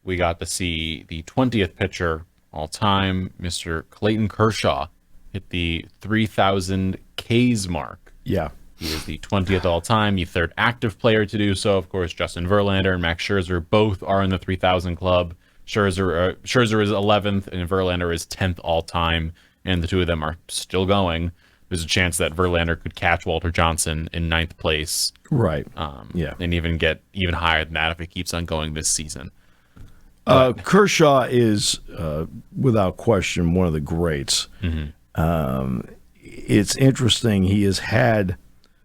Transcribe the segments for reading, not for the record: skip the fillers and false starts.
we got to see the 20th pitcher all time, Mr. Clayton Kershaw, hit the 3,000 Ks mark. Yeah. He is the 20th all time, the third active player to do so. Of course, Justin Verlander and Max Scherzer both are in the 3,000 club. Scherzer is 11th and Verlander is 10th all time, and the two of them are still going. There's a chance that Verlander could catch Walter Johnson in 9th place. Right. And even get even higher than that if it keeps on going this season. Kershaw is, without question, one of the greats. It's interesting. He has had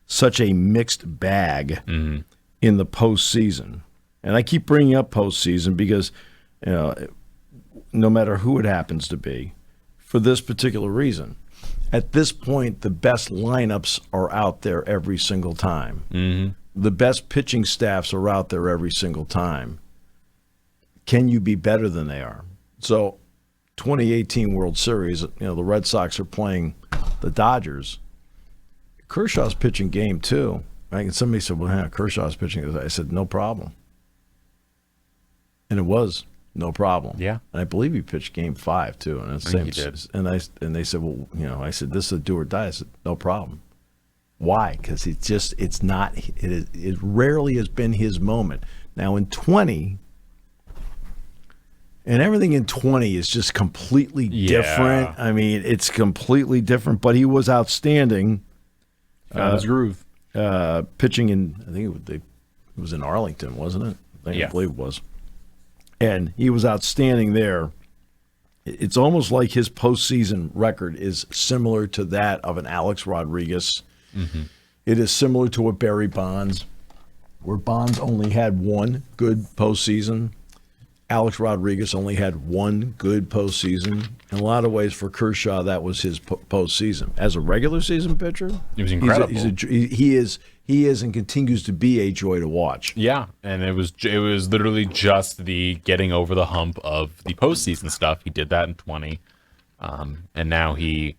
such a mixed bag in the postseason. And I keep bringing up postseason because, no matter who it happens to be, for this particular reason, at this point, the best lineups are out there every single time. The best pitching staffs are out there every single time. Can you be better than they are? So, 2018 World Series, the Red Sox are playing the Dodgers. Kershaw's pitching game 2. Right? And somebody said, well, Kershaw's pitching. I said, no problem. And it was no problem. Yeah. And I believe he pitched game 5, too. And it's I think he did. And they said, well, I said, this is a do or die. I said, no problem. Why? Because it rarely has been his moment. Now, in 20, and everything in 20 is just completely different. I mean, it's completely different, but he was outstanding. Found his groove. Pitching in, I think it was in Arlington, wasn't it? I believe it was. And he was outstanding there. It's almost like his postseason record is similar to that of an Alex Rodriguez. It is similar to a Barry Bonds, where Bonds only had one good postseason. Alex Rodriguez only had one good postseason. In a lot of ways, for Kershaw, that was his postseason. As a regular season pitcher, He was incredible. He is and continues to be a joy to watch. Yeah, and it was literally just the getting over the hump of the postseason stuff. He did that in 20, and now he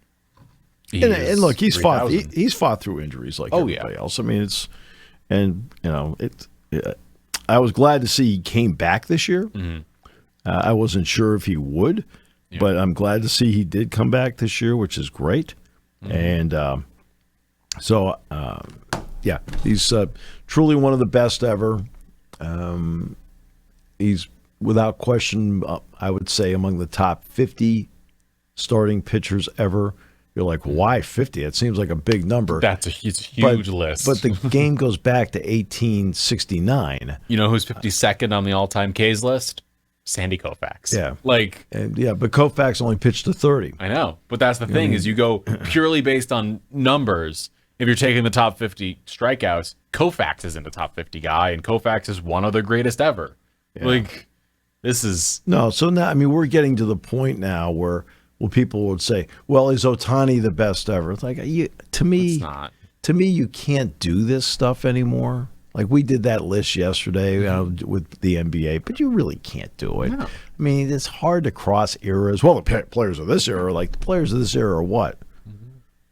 and look, he's 3,000. he's fought through injuries like everybody else. I mean, I was glad to see he came back this year. I wasn't sure if he would, but I'm glad to see he did come back this year, which is great. And he's truly one of the best ever. He's without question, I would say, among the top 50 starting pitchers ever. You're like, why 50? It seems like a big number. It's a huge list. But the game goes back to 1869. You know who's 52nd on the all-time Ks list? Sandy Koufax. Yeah. But Koufax only pitched to 30. I know. But that's the thing, is you go purely based on numbers. If you're taking the top 50 strikeouts, Koufax isn't the top 50 guy, and Koufax is one of the greatest ever. Yeah. This is... No, so now, we're getting to the point now where people would say, well, is Ohtani the best ever? It's like, to me, you can't do this stuff anymore. Like, we did that list yesterday with the NBA, but you really can't do it. No. I mean, it's hard to cross eras. Well, the players of this era, the players of this era are what?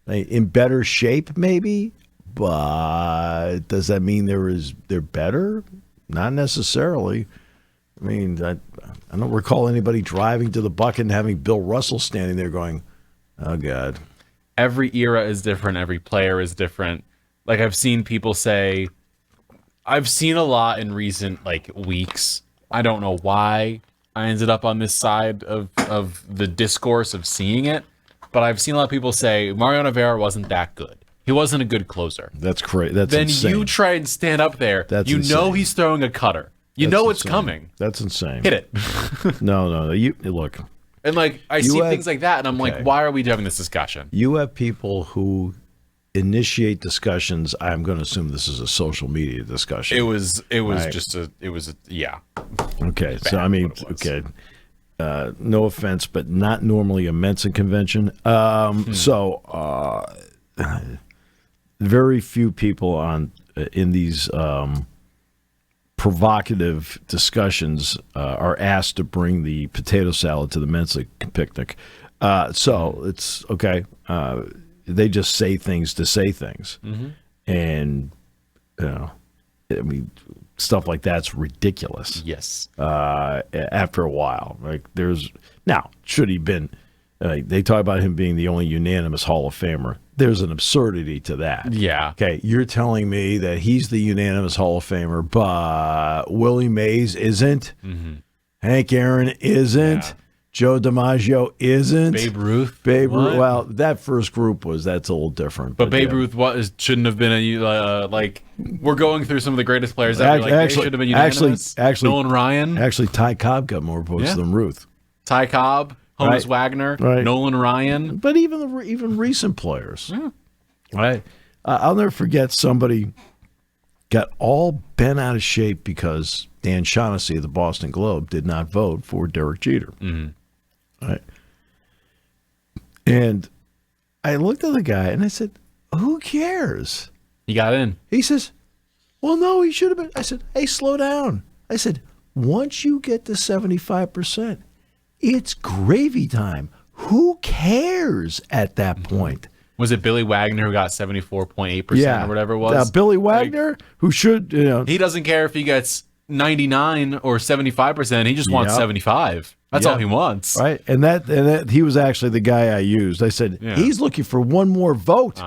In better shape, maybe? But does that mean they're better? Not necessarily. I mean, I don't recall anybody driving to the bucket and having Bill Russell standing there going, oh, God. Every era is different. Every player is different. Like, I've seen people say... I've seen a lot in recent, weeks. I don't know why I ended up on this side of the discourse of seeing it, but I've seen a lot of people say Mariano Rivera wasn't that good. He wasn't a good closer. That's crazy. That's then insane. You try and stand up there. That's you insane. know he's throwing a cutter. You know it's coming. That's insane. Hit it. No. You look. And I see things like that, and I'm like, why are we having this discussion? You have people who initiate discussions. I'm going to assume this is a social media discussion. It was right. Yeah. Okay. So okay. No offense, but not normally a Mensa convention. So very few people in these provocative discussions are asked to bring the potato salad to the Mensa picnic. So it's okay. They just say things to say things. And, stuff like that's ridiculous. Yes. After a while, now should he been? They talk about him being the only unanimous Hall of Famer. There's an absurdity to that. Yeah. Okay, you're telling me that he's the unanimous Hall of Famer, but Willie Mays isn't. Mm-hmm. Hank Aaron isn't. Yeah. Joe DiMaggio isn't. Babe Ruth. Babe Ruth. Well, that first group that's a little different. But Babe Ruth shouldn't have been we're going through some of the greatest players ever. They should have been unanimous. Actually, Nolan Ryan. Actually, Ty Cobb got more votes than Ruth. Ty Cobb, Honus Wagner, Nolan Ryan. But even recent players. Right. I'll never forget somebody got all bent out of shape because Dan Shaughnessy of the Boston Globe did not vote for Derek Jeter. Mm-hmm. Right. And I looked at the guy and I said, who cares? He got in. He says, well, no, he should have been. I said, hey, slow down. I said, once you get to 75%, it's gravy time. Who cares at that point? Was it Billy Wagner who got 74.8% or whatever it was? Billy Wagner, who should, he doesn't care if he gets 99 or 75%. He just wants 75. That's all he wants. Right. And that he was actually the guy I used. I said, he's looking for one more vote.